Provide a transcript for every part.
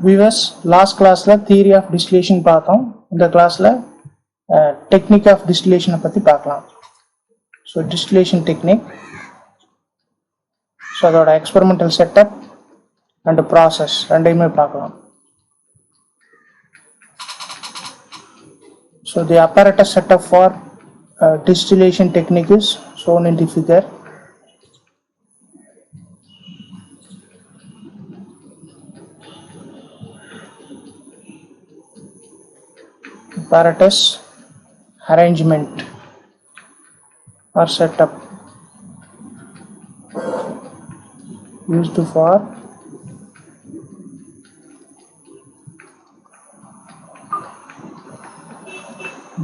viewers, last class la theory of distillation பார்த்தோம். இந்த classல technique of distillation பத்தி பார்க்கலாம். So distillation technique, so அதோட experimental setup and process ரெண்டையுமே பார்க்கலாம். So the apparatus setup for distillation technique is shown in the figure. Apparatus arrangement or setup used for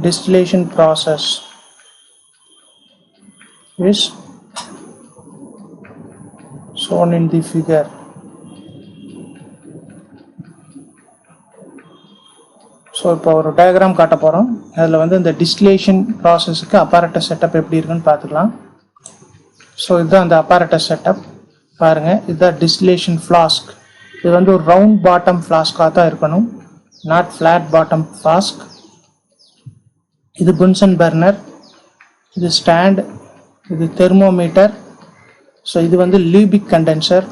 distillation process is shown in the figure. So இப்போ ஒரு diagram காட்ட போகிறோம். அதில் வந்து இந்த distillation ப்ராசஸுக்கு apparatus setup எப்படி இருக்குன்னு பார்த்துக்கலாம். ஸோ இதுதான் அந்த apparatus செட்டப் பாருங்கள். இதுதான் டிஸ்டிலேஷன் ஃப்ளாஸ்க். இது வந்து ஒரு ரவுண்ட் பாட்டம் ஃப்ளாஸ்காக தான் இருக்கணும், நாட் ஃப்ளாட் பாட்டம் ஃப்ளாஸ்க். இது புன்சன் பர்னர், இது ஸ்டாண்ட், இது தெர்மோமீட்டர். ஸோ இது வந்து லூபிக் கண்டென்சர்.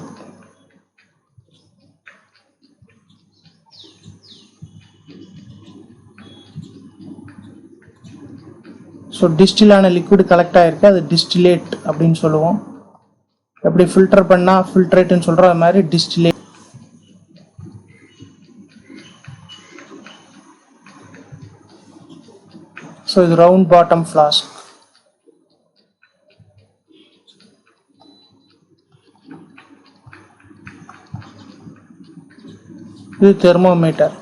ஸோ டிஸ்டிலான லிக்விட் கலெக்ட் ஆகிருக்கு, அது டிஸ்டிலேட் அப்படின்னு சொல்லுவோம். எப்படி ஃபில்டர் பண்ணால் ஃபில்ட்ரேட்டுன்னு சொல்கிற மாதிரி டிஸ்டிலேட். ஸோ இது ரவுண்ட் பாட்டம் ஃப்ளாஸ்க். இது தெர்மோமீட்டர்.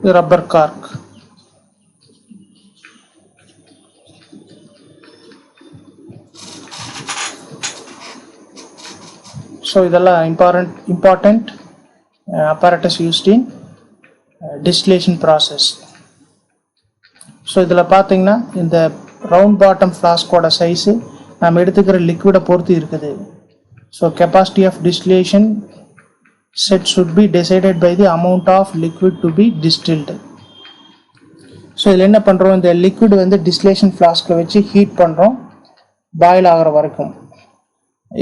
இது ரப்பர் கார்க். ஸோ இதெல்லாம் important apparatus used in distillation process. So இதில் பார்த்தீங்கன்னா இந்த ரவுண்ட் பாட்டம் ஃப்ளாஸ்கோட சைஸு நம்ம எடுத்துக்கிற லிக்விடை பொறுத்து இருக்குது. So capacity of distillation set should be decided by the amount of liquid to be distilled. So இதில் என்ன பண்ணுறோம், இந்த லிக்விட் வந்து டிஸ்டிலேஷன் ஃப்ளாஸ்கில் வச்சு ஹீட் பண்ணுறோம் பாயில் ஆகிற வரைக்கும்.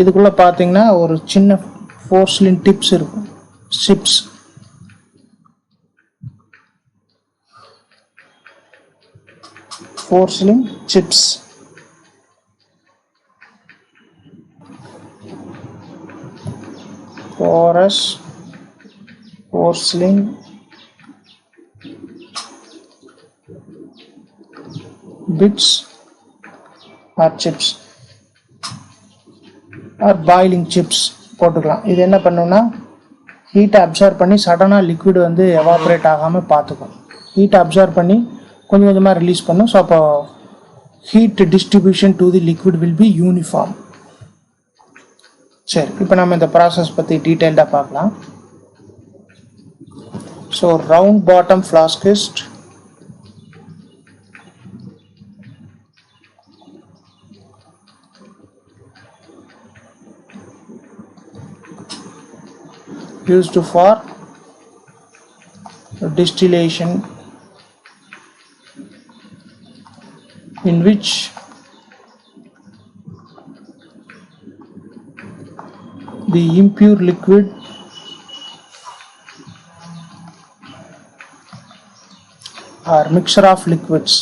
இதுக்குள்ளே பார்த்தீங்கன்னா ஒரு சின்ன போர்ஸ்லின் டிப்ஸ் இருக்கும், chips. Porcelain chips. porcelain bits or chips or boiling chips போட்டுக்கலாம். இது என்ன பண்ணுன்னா ஹீட்டை அப்சர்வ் பண்ணி சடனாக லிக்விட் வந்து எவாப்ரேட் ஆகாமல் பார்த்துக்கும். ஹீட்டை அப்சர்வ் பண்ணி கொஞ்சம் கொஞ்சமாக ரிலீஸ் பண்ணும். ஸோ அப்போ heat distribution to the liquid will be uniform. சரி, இப்போ நம்ம இந்த ப்ராசஸ் பற்றி டீட்டெயில்டாக பார்க்கலாம். So round bottom flask is used for distillation in which the impure liquid or mixture of liquids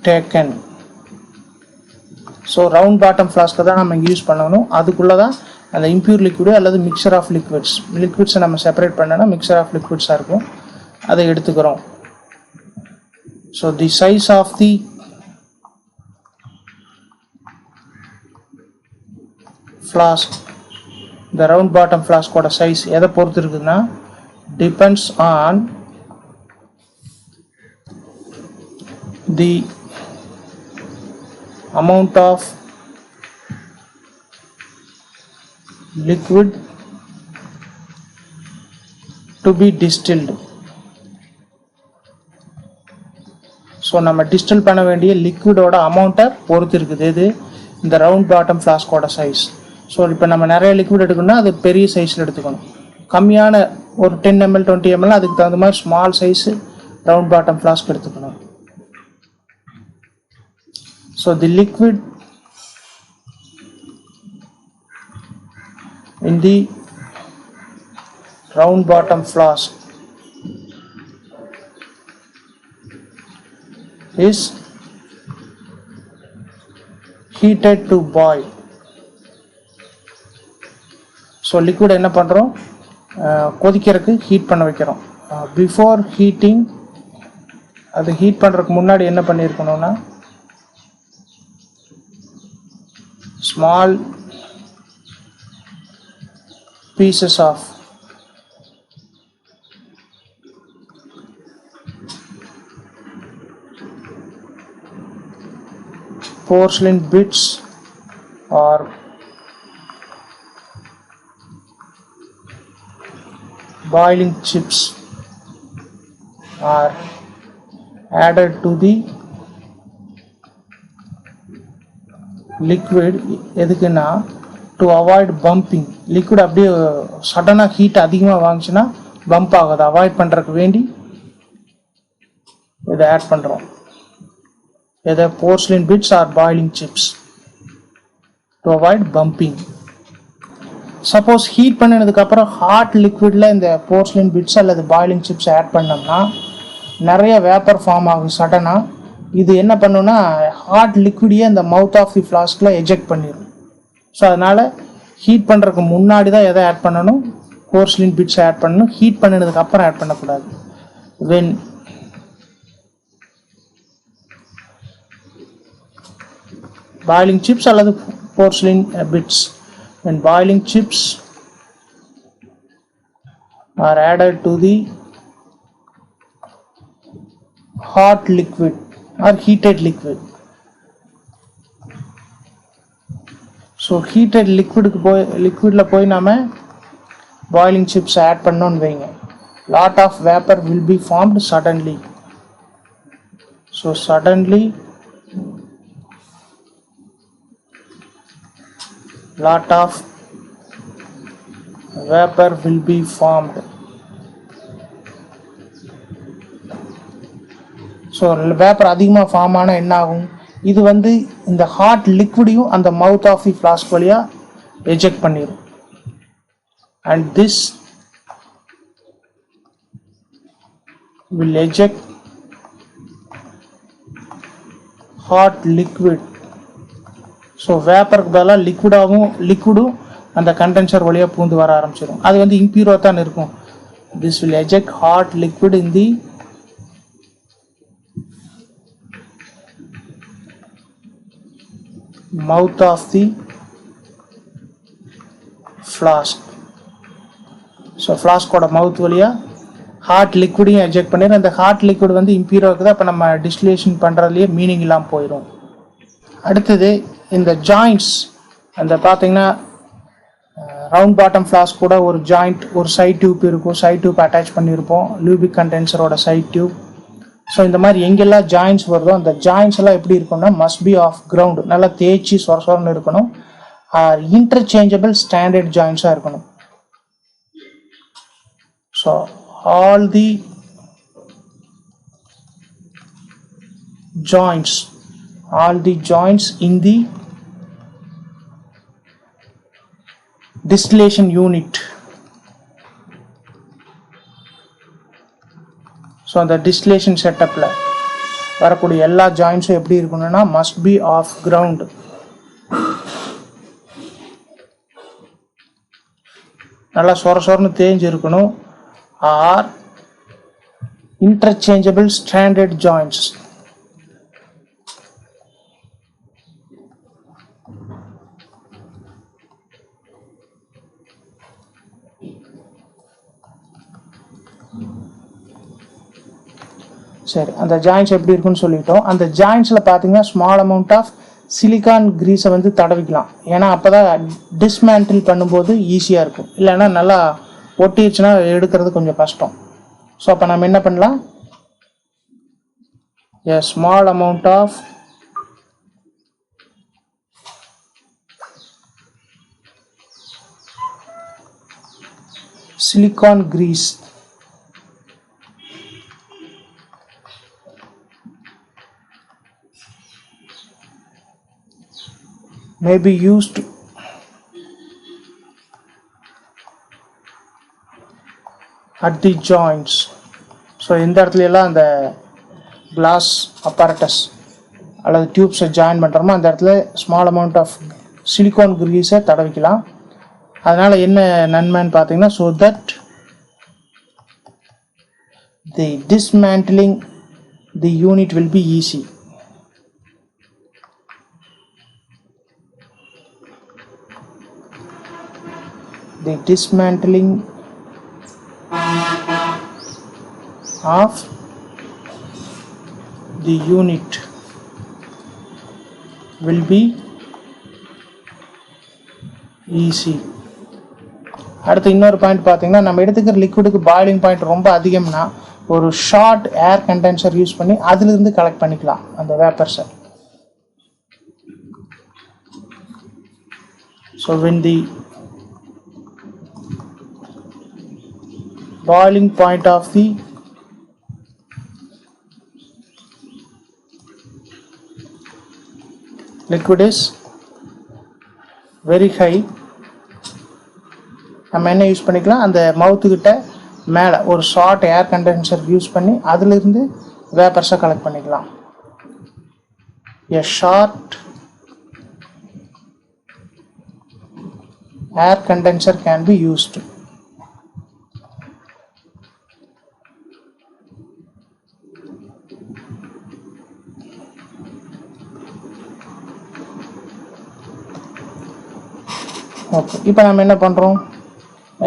taken. So round bottom ஃப்ளாஸ்க்கை தான் நம்ம இங்கே யூஸ் பண்ணணும். அதுக்குள்ளே தான் அந்த இம்ப்யூர் லிக்விடு அல்லது மிக்சர் ஆஃப் லிக்விட்ஸை நம்ம செப்பரேட் பண்ணோன்னா மிக்சர் ஆஃப் லிக்விட்ஸாக இருக்கும், அதை எடுத்துக்கிறோம். So the size of the flask, இந்த ரவுண்ட் பாட்டம் ஃப்ளாஸ்கோட சைஸ் எதை பொறுத்து இருக்குதுன்னா depends on the amount of liquid to be distilled. So நம்ம டிஸ்டில் பண்ண வேண்டிய லிக்விடோட அமௌண்ட்டை பொறுத்து இருக்குது இது இந்த ரவுண்ட் பாட்டம் ஃப்ளாஸ்கோட சைஸ். ஸோ இப்போ நம்ம நிறைய லிக்விட் எடுக்கணும்னா அது பெரிய சைஸில் எடுத்துக்கணும். கம்மியான ஒரு 10 ml 20 ml அதுக்கு தகுந்த மாதிரி small size round bottom flask எடுத்துக்கணும். So the liquid in the round bottom flask is heated to boil. So liquid என்ன பண்ணுறோம், கொதிக்கிறதுக்கு ஹீட் பண்ண வைக்கிறோம். பிஃபோர் ஹீட்டிங், அது ஹீட் பண்ணுறதுக்கு முன்னாடி என்ன பண்ணியிருக்கணும்னா small pieces of porcelain bits or boiling chips are added to the liquid. எதுக்குன்னா to avoid pumping. Liquid அப்படியே சடனாக ஹீட் அதிகமாக வாங்கிச்சுன்னா பம்ப் ஆகாது, அவாய்ட் பண்ணுறதுக்கு வேண்டி இதை ஆட் பண்ணுறோம். இதை porcelain bits or boiling chips to avoid bumping. Suppose heat பண்ணினதுக்கப்புறம் ஹாட் லிக்விடில் இந்த போர்ஸ்லின் பிட்ஸ் அல்லது பாயிலிங் சிப்ஸ் ஆட் பண்ணோம்னா நிறைய வேப்பர் ஃபார்ம் ஆகும் சடனாக. இது என்ன பண்ணுன்னா ஹாட் லிக்விடையே இந்த மவுத் ஆஃப் தி ஃப்ளாஸ்கில் எஜெக்ட் பண்ணிடும். ஸோ அதனால் ஹீட் பண்ணுறதுக்கு முன்னாடி தான் எதை ஆட் பண்ணணும், போர்ஸ்லின் பிட்ஸ் ஆட் பண்ணணும். ஹீட் பண்ணினதுக்கு அப்புறம் ஆட் பண்ணக்கூடாது. வென் பாயிலிங் சிப்ஸ் அல்லது போர்ஸ்லின் bits, when boiling chips are added to the hot liquid or heated liquid. So heated லிக்விடில் போய் நம்ம பாயிலிங் சிப்ஸ் ஆட் பண்ணோன்னு வைங்க, lot of vapour will be formed suddenly. So suddenly lot of vapor will be formed. So vapour அதிகமாக form ஆனால் என்ன ஆகும், இது வந்து இந்த ஹாட் லிக்விடையும் அந்த மவுத் ஆஃப் தி ஃப்ளாஸ்க் வழியாக எஜெக்ட் பண்ணிடும். And this will eject hot liquid. So வேப்பருக்கு பதிலாக லிக்விடும் அந்த கண்டென்சர் வழியாக பூந்து வர ஆரம்பிச்சிடும். அது வந்து இம்பியூராக தான் இருக்கும். This will eject hot liquid in the mouth of the flask. So ஃப்ளாஸ்கோட மவுத் வழியாக ஹாட் லிக்விடையும் எஜெக்ட் பண்ணிடும். அந்த ஹாட் லிக்விட் வந்து இம்பியூராக இருக்குது. அப்போ நம்ம டிஸ்டிலேஷன் பண்ணுறதுலேயே மீனிங் இல்லாமல் போயிடும். அடுத்தது இந்த ஜாயிண்ட்ஸ், அந்த பார்த்தீங்கன்னா ரவுண்ட் பாட்டம் ஃப்ளாஸ்க் கூட ஒரு ஜாயிண்ட், ஒரு சைட் டியூப் இருக்கும். சைட் டியூப் அட்டாச் பண்ணியிருப்போம், லியூபிக் கண்டென்சரோட சைட் டியூப். ஸோ இந்த மாதிரி எங்கெல்லாம் ஜாயின்ஸ் வருதோ அந்த ஜாயின்ஸ் எல்லாம் எப்படி இருக்கும்னா மஸ்ட் பி ஆஃப் கிரவுண்ட், நல்லா தேய்ச்சி சொரசொரன்னு இருக்கணும். இன்டர்சேஞ்சபிள் ஸ்டாண்டர்ட் ஜாயின்ஸாக இருக்கணும். So all the joints in the distillation unit. So அந்த டிஸ்டிலேஷன் செட்டப்பில் வரக்கூடிய எல்லா ஜாயின்ஸும் எப்படி இருக்கணும்னா மஸ்ட் பி ஆஃப் கிரவுண்ட். நல்லா சொரன்னு தேஞ்சு இருக்கணும். Or interchangeable standard joints. சரி, அந்த ஜாயின்ஸ் எப்படி இருக்குன்னு சொல்லிட்டோம். அந்த ஜாயின்ஸில் பார்த்தீங்கன்னா ஸ்மால் அமௌண்ட் ஆஃப் சிலிக்கான் கிரீஸை வந்து தடவிக்கலாம். ஏன்னா அப்போ தான் டிஸ்மேண்டில் பண்ணும்போது ஈஸியாக இருக்கும். இல்லைன்னா நல்லா ஒட்டிடுச்சுன்னா எடுக்கிறது கொஞ்சம் கஷ்டம். ஸோ அப்போ நம்ம என்ன பண்ணலாம், a small amount of silicone grease may be used at the joints. So இந்த இடத்துல எல்லாம் அந்த கிளாஸ் அப்பரட்டஸ் அல்லது டியூப்ஸை ஜாயின் பண்ணுறோமோ அந்த இடத்துல ஸ்மால் அமௌண்ட் ஆஃப் சிலிகான் கிரீஸை தடவிக்கலாம். அதனால் என்ன நன்மைன்னு பார்த்தீங்கன்னா, so that the dismantling the unit will be easy. The dismantling of the unit will be easy. அடுத்து இன்னொரு பாயிண்ட் பார்த்தீங்கன்னா, நம்ம எடுத்துக்கிற லிக்விடுக்கு பாயிலிங் பாயிண்ட் ரொம்ப அதிகம்னா ஒரு ஷார்ட் ஏர் கண்டென்சர் யூஸ் பண்ணி அதிலிருந்து கலெக்ட் பண்ணிக்கலாம் அந்த வேப்பர்ஸை. So when the boiling point of the liquid is very high, நம்ம என்ன யூஸ் பண்ணிக்கலாம், அந்த மவுத்துக்கிட்ட மேலே ஒரு ஷார்ட் ஏர் கண்டென்சர் யூஸ் பண்ணி அதிலிருந்து வேப்பர்ஸை கலெக்ட் பண்ணிக்கலாம். a short air condenser can be used. Okay, இப்போ நம்ம என்ன பண்ணுறோம்,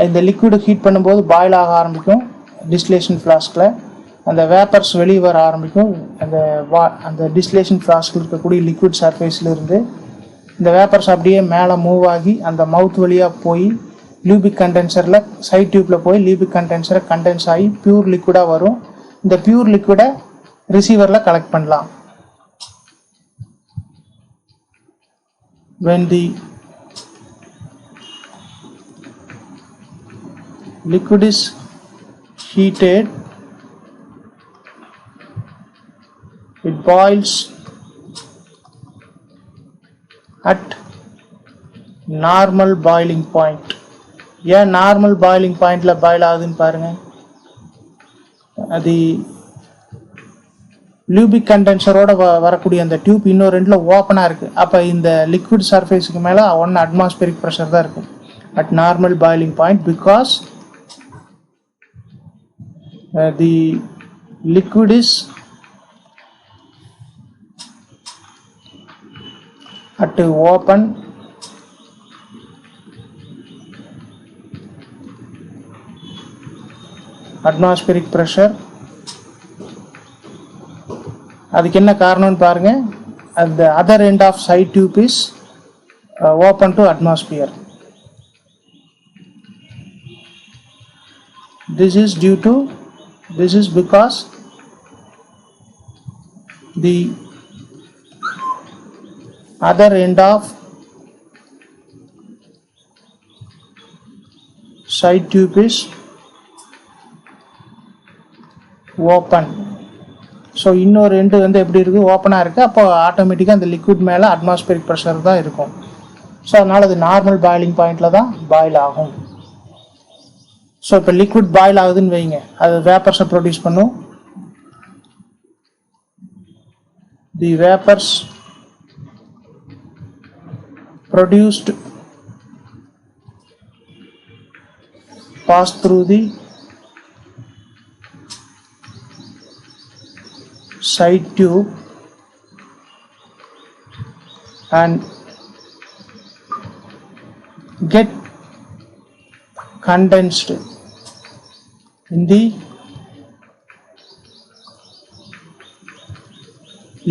இந்த லிக்விடு ஹீட் பண்ணும்போது பாயில் ஆக ஆரம்பிக்கும் டிஸ்டிலேஷன் ஃப்ளாஸ்கில், அந்த வேப்பர்ஸ் வெளியே வர ஆரம்பிக்கும். அந்த டிஸ்டிலேஷன் ஃப்ளாஸ்கில் இருக்கக்கூடிய லிக்விட் சர்ஃபேஸில் இருந்து இந்த வேப்பர்ஸ் அப்படியே மேலே மூவ் ஆகி அந்த மவுத் வழியாக போய் லியூபிக் கண்டென்சரில் சைட் டியூப்பில் போய் லியூபிக் கண்டென்சரை கண்டென்ஸ் ஆகி பியூர் லிக்விடாக வரும். இந்த பியூர் லிக்விடை ரிசீவரில் கலெக்ட் பண்ணலாம். when the liquid is heated, it boils at normal boiling point. ஏன் நார்மல் பாயிலிங் பாயிண்டில் பாயில் ஆகுதுன்னு பாருங்கள், அது லியூபிக் கண்டென்சரோட வரக்கூடிய அந்த டியூப் இன்னொரு ரெண்டில் ஓப்பனாக இருக்குது. அப்போ இந்த லிக்விட் சர்ஃபேஸுக்கு மேலே 1 அட்மாஸ்பரிக் ப்ரெஷர் தான் இருக்கும் at normal boiling point, because the liquid is at open atmospheric pressure. அதுக்கு என்ன காரணம்னு பாருங்க, the other end of side tube is open to atmosphere. This is because the other end of side tube is open. So இன்னொரு ரெண்டு வந்து எப்படி இருக்குது, ஓப்பனாக இருக்குது. அப்போ ஆட்டோமேட்டிக்காக அந்த லிக்விட் மேலே அட்மாஸ்பரிக் ப்ரெஷர் தான் இருக்கும். ஸோ அதனால் அது நார்மல் பாயிலிங் பாயிண்டில் தான் பாயில் ஆகும். ஸோ இப்போ லிக்விட் பாயில் ஆகுதுன்னு வைங்க, அது வேப்பர்ஸை ப்ரொடியூஸ் பண்ணும். The vapours produced pass through the side tube and get condensed in the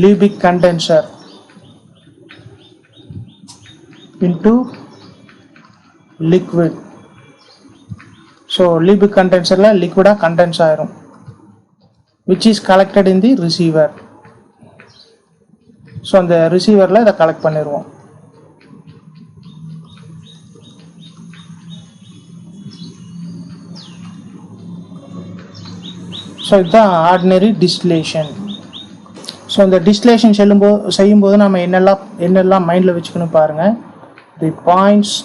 Liebig condenser into liquid. So Liebig கண்டென்சரில் லிக்விடாக கண்டென்ஸ் ஆயிரும், which is collected in the receiver. So அந்த ரிசீவரில் இதை கலெக்ட் பண்ணிடுவோம். ஸோ இதுதான் ஆர்டினரி டிஸ்டிலேஷன். ஸோ இந்த distillation செய்யும்போது நம்ம என்னெல்லாம் மைண்டில் வச்சுக்கணும் பாருங்கள். The points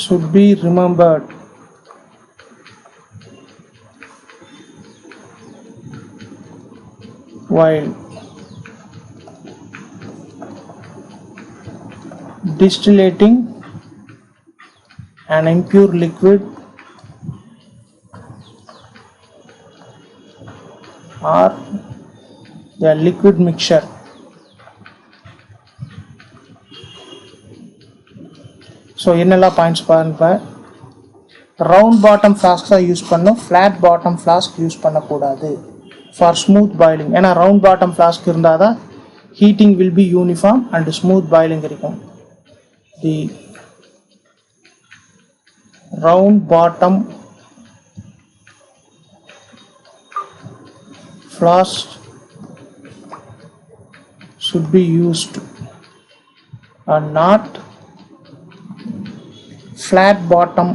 should be remembered. While distillating an impure liquid or a liquid mixture. So என்னெல்லாம் பாயிண்ட்ஸ் பாருங்க. ரவுண்ட் பாட்டம் ஃப்ளாஸ்க் தான் யூஸ் பண்ணணும், ஃப்ளாட் பாட்டம் ஃப்ளாஸ்க் யூஸ் பண்ணக்கூடாது ஃபார் ஸ்மூத் பாயிலிங். ஏன்னா ரவுண்ட் பாட்டம் ஃப்ளாஸ்க் இருந்தால் தான் heating will be uniform and smooth boiling இருக்கும். The round bottom flask should be used and not flat bottom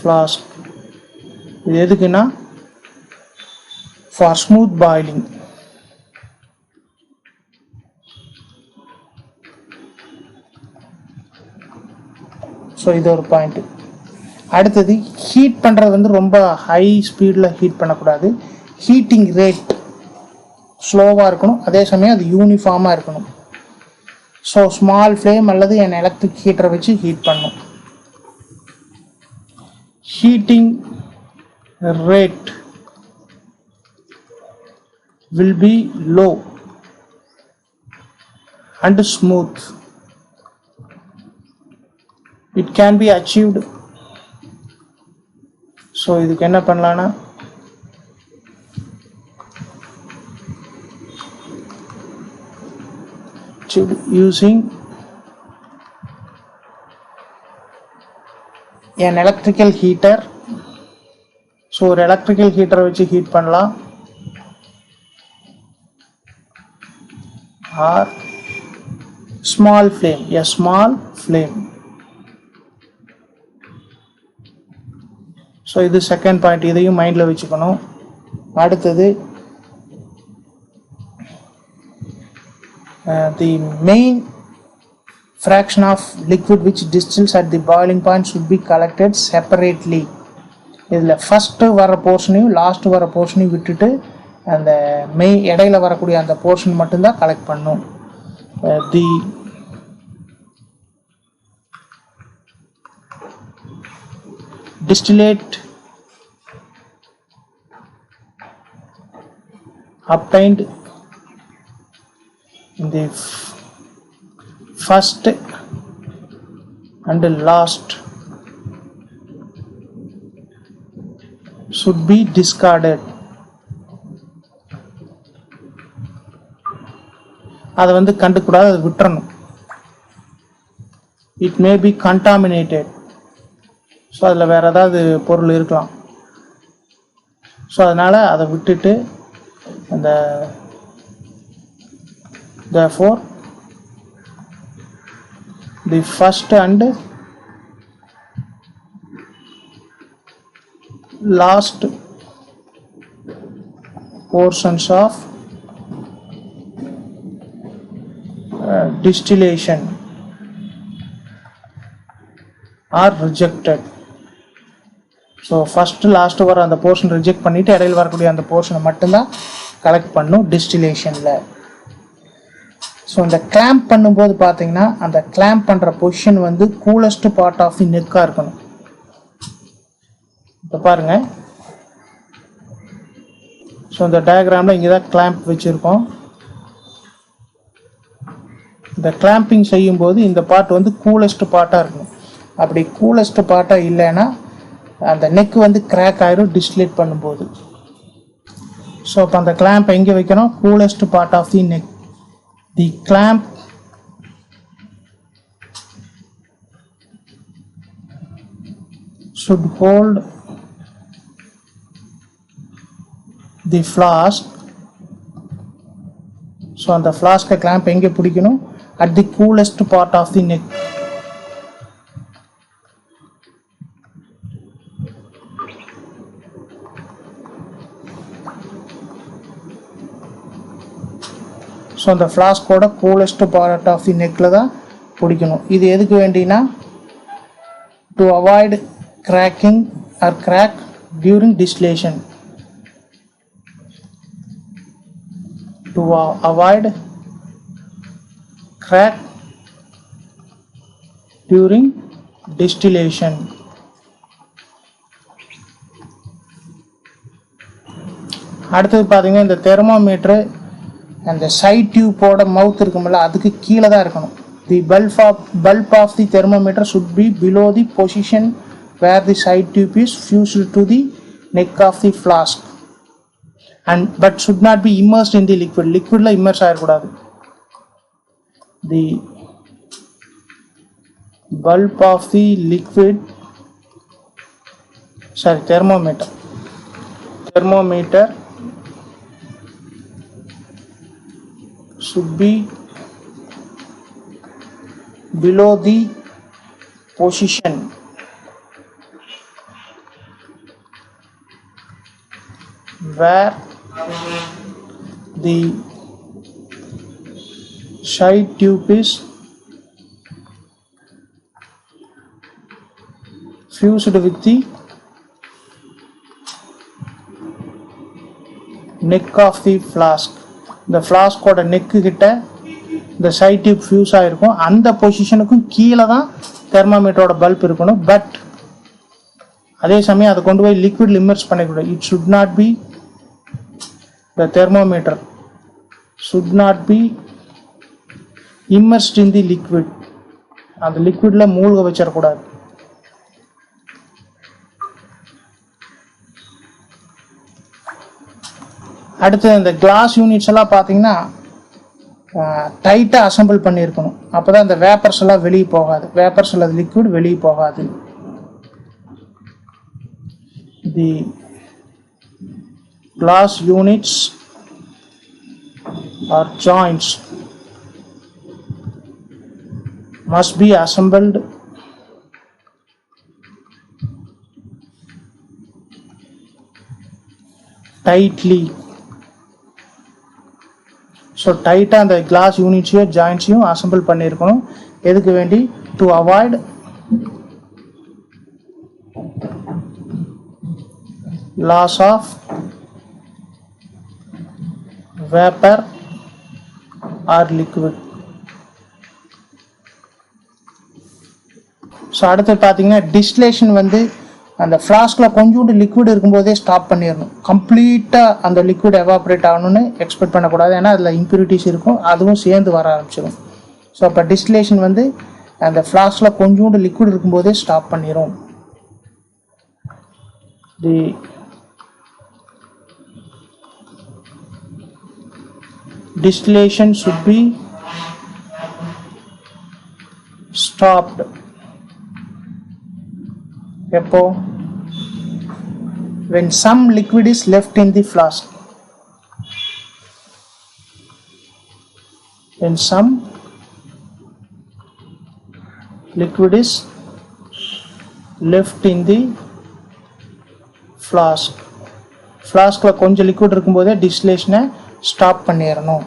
flask. இது எதுக்குன்னா for smooth boiling. So இது ஒரு point. அடுத்தது ஹீட் பண்ணுறது வந்து ரொம்ப ஹை ஸ்பீடில் ஹீட் பண்ணக்கூடாது. ஹீட்டிங் ரேட் ஸ்லோவாக இருக்கணும், அதே சமயம் அது யூனிஃபார்மாக இருக்கணும். ஸோ ஸ்மால் ஃப்ளேம் அல்லது என் எலக்ட்ரிக் ஹீட்டரை வச்சு ஹீட் பண்ணும். Heating rate will be low and smooth. It can be achieved. So இதுக்கு என்ன பண்ணலான்னா using an electrical heater. So ஒரு எலக்ட்ரிக்கல் ஹீட்டரை வச்சு ஹீட் பண்ணலாம். Or small flame, a small flame. So இது செகண்ட் பாயிண்ட், இதையும் மைண்டில் வச்சுக்கணும். அடுத்தது the main fraction of liquid which distills at the boiling point should be collected separately. இதில் ஃபஸ்ட்டு வர போர்ஷனையும் லாஸ்ட்டு வர போர்ஷனையும் விட்டுட்டு அந்த இடையில வரக்கூடிய அந்த போர்ஷன் மட்டும்தான் கலெக்ட் பண்ணும். தி distillate obtained in the first and last should be discarded. அதை வந்து கண்டுக்கூடாது, அதை விட்டுறணும். It may be contaminated. So அதில் வேறு ஏதாவது பொருள் இருக்கலாம். ஸோ அதனால் அதை விட்டுட்டு அந்த therefore the first and last portions of distillation are rejected. So first last வர அந்த போர்ஷன் ரிஜெக்ட் பண்ணிவிட்டு இடையில் வரக்கூடிய அந்த போர்ஷனை மட்டும்தான் கலெக்ட் பண்ணும் டிஸ்டிலேஷனில். ஸோ இந்த கிளாம்ப் பண்ணும்போது பார்த்தீங்கன்னா அந்த கிளாம்ப் பண்ணுற பொசிஷன் வந்து கூலஸ்ட் பார்ட் ஆஃப் தி நெக்காக இருக்கணும். இப்போ பாருங்கள், ஸோ இந்த டயக்ராமில் இங்கே தான் கிளாம்ப் வச்சுருக்கோம். இந்த கிளாம்பிங் செய்யும்போது இந்த பார்ட் வந்து கூலஸ்ட் பார்ட்டாக இருக்கணும். அப்படி கூலஸ்ட் பார்ட்டாக இல்லைன்னா அந்த நெக் வந்து கிராக் ஆயிரும் டிஸ்டிலேட் பண்ணும்போது. ஸோ இப்போ அந்த clamp எங்கே வைக்கணும்? coolest part of the neck. The clamp should hold the flask. So அந்த ஃப்ளாஸ்கை கிளாம்ப் எங்கே பிடிக்கணும்? at the coolest part of the neck. So அந்த ஃப்ளாஸ்கோட கூலஸ்ட் பார்ட் ஆஃப் தி நெக்கில் தான் பிடிக்கணும். இது எதுக்கு வேண்டினா to avoid cracking or crack during distillation. To avoid crack during distillation. அடுத்தது பார்த்தீங்கன்னா இந்த தெர்மோமீட்டரு அந்த சைட் டியூப்போட மவுத் இருக்குமில்ல அதுக்கு கீழே தான் இருக்கணும். தி bulb of the thermometer should be below the position where the side tube is fused to the neck of the flask but should not be immersed in the liquid. liquidல immerse ஆகிடக்கூடாது. the bulb of the thermometer should be below the position where the side tube is fused with the neck of the flask. இந்த ஃப்ளாஸ்கோட neck கிட்ட இந்த side tube fuse ஆகிருக்கும். அந்த பொசிஷனுக்கும் கீழே தான் தெர்மாமீட்டரோட bulb இருக்கணும். But அதே சமயம் அதை கொண்டு போய் லிக்விட் இம்மர்ஸ் பண்ணிக்கூடாது. It should not be the thermometer should not be immersed in the liquid. அந்த லிக்விடில் மூழ்க வச்சிடக்கூடாது. அடுத்து இந்த கிளாஸ் யூனிட்ஸ் எல்லாம் பார்த்தீங்கன்னா டைட்டாக அசம்பிள் பண்ணியிருக்கணும். அப்போ தான் இந்த வேப்பர்ஸ் எல்லாம் வெளியே போகாது. வேப்பர்ஸ் அல்லது லிக்விட் வெளியே போகாது. The glass units or joints must be assembled tightly. So டைட்டாக அந்த கிளாஸ் யூனிட்ஸையும் ஜாயிண்ட்ஸையும் அசம்பிள் பண்ணியிருக்கணும். எதுக்கு வேண்டி? To avoid loss of vapour or liquid. So அடுத்து பார்த்தீங்கன்னா டிஸ்டிலேஷன் வந்து அந்த ஃப்ளாஸ்கில் கொஞ்சோண்டு லிக்விட் இருக்கும்போதே ஸ்டாப் பண்ணிடணும். கம்ப்ளீட்டாக அந்த லிக்விட் எவாப்ரேட் ஆகணும்னு எக்ஸ்பெக்ட் பண்ணக்கூடாது. ஏன்னா அதில் இம்ப்யூரிட்டிஸ் இருக்கும், அதுவும் சேர்ந்து வர ஆரம்பிச்சிடும். ஸோ அப்போ டிஸ்டிலேஷன் வந்து அந்த ஃப்ளாஸ்கில் கொஞ்சோண்டு லிக்விட் இருக்கும்போதே ஸ்டாப் பண்ணிடும். தி distillation should be stopped எப்போ? when some liquid is left in the flask. when some liquid is left in the flask. ஃப்ளாஸ்கில் கொஞ்சம் லிக்விட் இருக்கும்போதே டிஸ்டிலேஷனை ஸ்டாப் பண்ணிடணும்.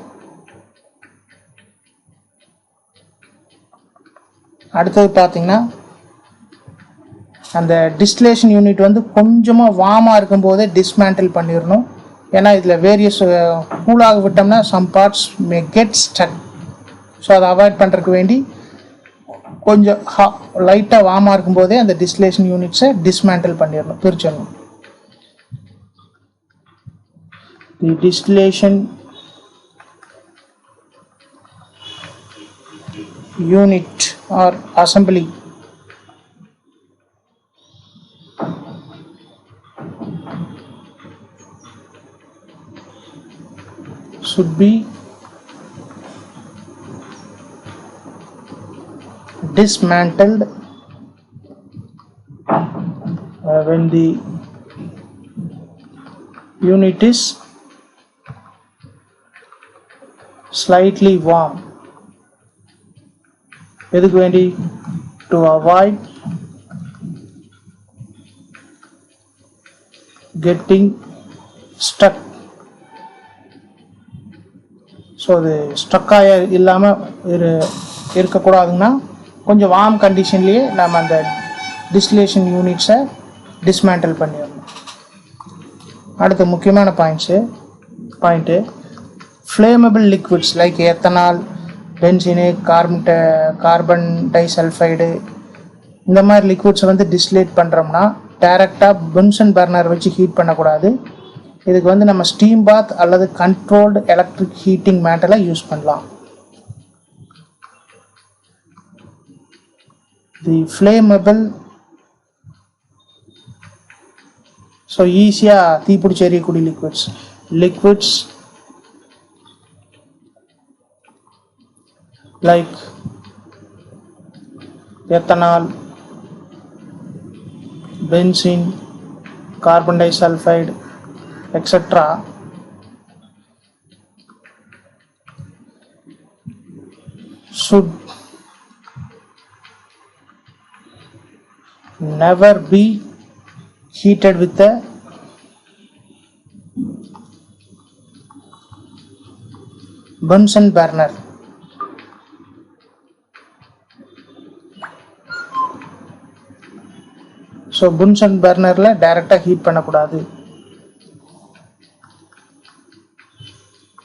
அடுத்தது பார்த்தீங்கன்னா அந்த டிஸ்டிலேஷன் யூனிட் வந்து கொஞ்சமாக வார்மாக இருக்கும்போதே டிஸ்மேண்டில் பண்ணிடணும். ஏன்னா இதில் வேரியஸ் கூலாக விட்டோம்னா some parts may get stuck. So அதை அவாய்ட் பண்ணுறதுக்கு வேண்டி கொஞ்சம் லைட்டாக வார்மாக இருக்கும்போதே அந்த டிஸ்டிலேஷன் யூனிட்ஸை டிஸ்மேண்டில் பண்ணிடணும், பிரிச்சிடணும். The distillation unit or assembly should be dismantled when the unit is slightly warm. எதுக்கு வேண்டி? To avoid getting stuck. So அது ஸ்ட்ரக்காக இல்லாமல் இருக்கக்கூடாதுன்னா கொஞ்சம் வார்ம் கண்டிஷன்லேயே நம்ம அந்த டிஸ்டிலேஷன் யூனிட்ஸை டிஸ்மேண்டில் பண்ணிடணும். அடுத்த முக்கியமான point flammable liquids like ethanol, benzene, carbon disulphide இந்த மாதிரி லிக்விட்ஸை வந்து டிஸ்டிலேட் பண்ணுறோம்னா டைரெக்டாக பென்சன் பர்னர் வச்சு ஹீட் பண்ணக்கூடாது. இதுக்கு வந்து நம்ம ஸ்டீம் பாத் அல்லது கண்ட்ரோல்டு எலக்ட்ரிக் ஹீட்டிங் மேட்டலை யூஸ் பண்ணலாம். தி ஃப்ளேமபிள் ஸோ ஈஸியாக தீப்பிடிச்சி எரியக்கூடிய liquids like ethanol, benzene, carbon disulphide etc. should never be heated with a Bunsen burner. ஸோ Bunsen பர்னரில் டைரெக்டாக ஹீட் பண்ணக்கூடாது.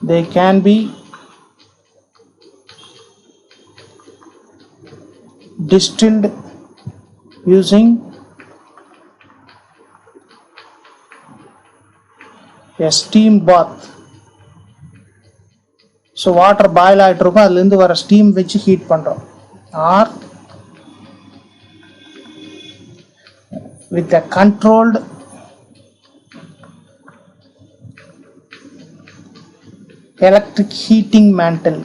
They can be distilled using a steam bath. So water boil ஆகிட்டு இருக்கும், அதுலேருந்து வர ஸ்டீம் வச்சு ஹீட் பண்ணுறோம். Or with a controlled electric heating mantle.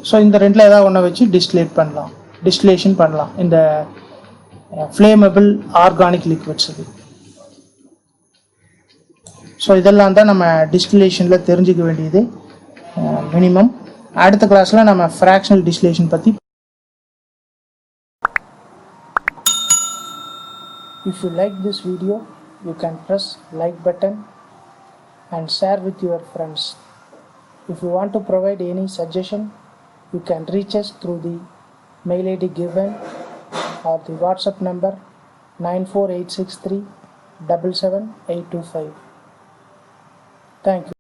So இந்த ரெண்டில் ஏதாவது ஒன்றை வச்சு டிஸ்டிலேஷன் பண்ணலாம் இந்த ஃப்ளேமபிள் ஆர்கானிக் லிக்விட்ஸ் இது. ஸோ இதெல்லாம் தான் நம்ம டிஸ்டிலேஷனில் தெரிஞ்சுக்க வேண்டியது மினிமம். அடுத்த கிளாஸில் நம்ம ஃப்ராக்ஷனல் டிஸ்டிலேஷன் பற்றி. If you like this video, you can press like button and share with your friends. If you want to provide any suggestion, you can reach us through the mail ID given or the WhatsApp number 94863 77825. Thank you.